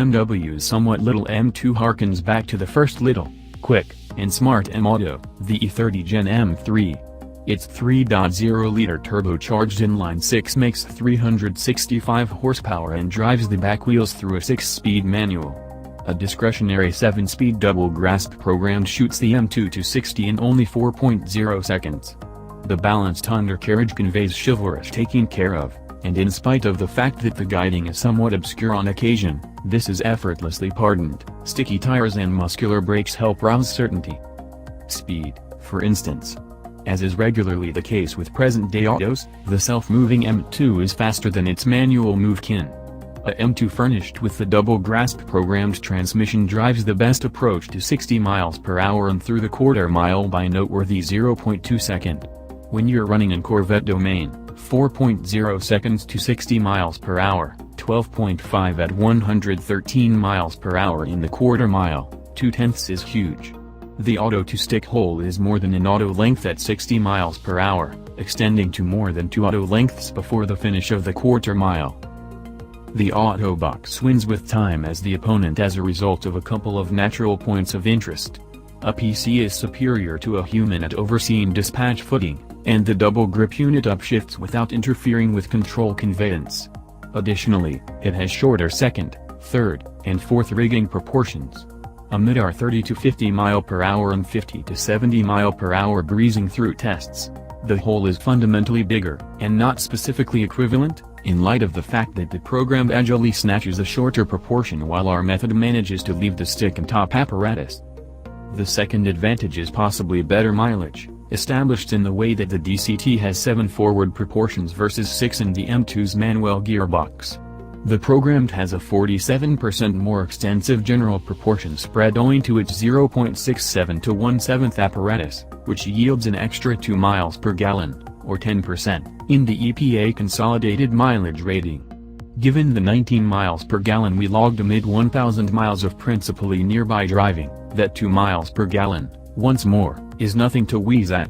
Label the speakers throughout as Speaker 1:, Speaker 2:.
Speaker 1: BMW's somewhat little M2 harkens back to the first little, quick, and smart M-Auto, the E30 Gen M3. Its 3.0-liter turbocharged inline-six makes 365 horsepower and drives the back wheels through a 6-speed manual. A discretionary 7-speed double-grasp program shoots the M2 to 60 in only 4.0 seconds. The balanced undercarriage conveys chivalrous taking care of, and in spite of the fact that the guiding is somewhat obscure on occasion, this is effortlessly pardoned. Sticky tires and muscular brakes help rouse certainty. Speed, for instance. As is regularly the case with present-day autos, the self-moving M2 is faster than its manual move-kin. A M2 furnished with the double-grasp programmed transmission drives the best approach to 60 miles per hour and through the quarter-mile by noteworthy 0.2 second. When you're running in Corvette domain, 4.0 seconds to 60 miles per hour, 12.5 at 113 miles per hour in the quarter-mile, 0.2 is huge. The auto-to-stick hole is more than an auto length at 60 miles per hour, extending to more than 2 auto lengths before the finish of the quarter-mile. The Autobox wins with time as the opponent as a result of a couple of natural points of interest. A PC is superior to a human at overseeing dispatch footing, and the double grip unit upshifts without interfering with control conveyance. Additionally, it has shorter second, third, and fourth rigging proportions. Amid our 30 to 50 mile per hour and 50 to 70 mile per hour breezing through tests, the hole is fundamentally bigger, and not specifically equivalent, in light of the fact that the program agilely snatches a shorter proportion while our method manages to leave the stick and top apparatus. The second advantage is possibly better mileage, established in the way that the DCT has 7 forward proportions versus 6 in the M2's manual gearbox. The programmed has a 47% more extensive general proportion spread owing to its 0.67 to 1/7 apparatus, which yields an extra 2 miles per gallon, or 10%, in the EPA consolidated mileage rating. Given the 19 miles per gallon we logged amid 1,000 miles of principally nearby driving, that 2 miles per gallon, once more, is nothing to wheeze at.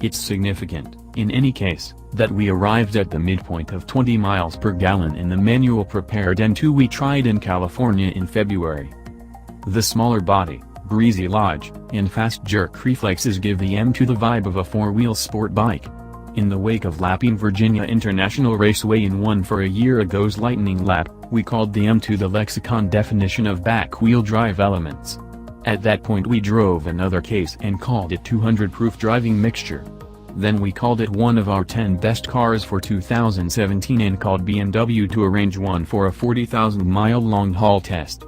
Speaker 1: It's significant, in any case, that we arrived at the midpoint of 20 miles per gallon in the manual prepared M2 we tried in California in February. The smaller body, breezy lodge, and fast jerk reflexes give the M2 the vibe of a four-wheel sport bike. In the wake of lapping Virginia International Raceway in one for a year ago's lightning lap, we called the M2 the lexicon definition of back-wheel drive elements. At that point we drove another case and called it 200 proof driving mixture. Then we called it one of our 10 best cars for 2017 and called BMW to arrange one for a 40,000-mile long-haul test.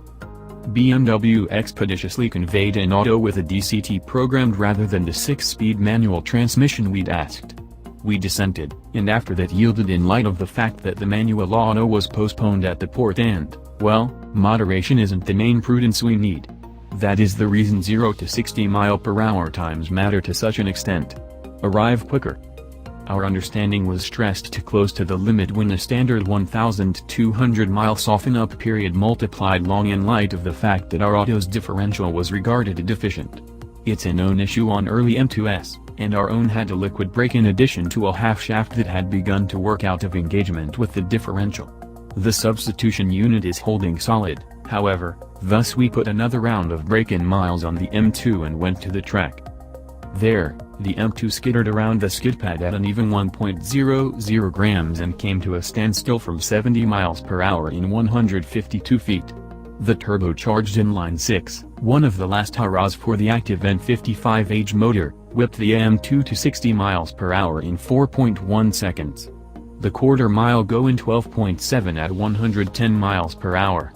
Speaker 1: BMW expeditiously conveyed an auto with a DCT programmed rather than the 6-speed manual transmission we'd asked. We dissented, and after that yielded in light of the fact that the manual auto was postponed at the port and, well, moderation isn't the main prudence we need. That is the reason 0 to 60 mile per hour times matter to such an extent. Arrive quicker. Our understanding was stressed to close to the limit when the standard 1,200-mile soften-up period multiplied long in light of the fact that our auto's differential was regarded deficient. It's a known issue on early M2s, and our own had a liquid brake in addition to a half-shaft that had begun to work out of engagement with the differential. The substitution unit is holding solid, however, thus we put another round of brake-in miles on the M2 and went to the track. There, the M2 skittered around the skid pad at an even 1.00 grams and came to a standstill from 70 miles per hour in 152 feet. The turbocharged inline-six, one of the last hurrahs for the active N55H motor, whipped the M2 to 60 miles per hour in 4.1 seconds. The quarter-mile go in 12.7 at 110 miles per hour.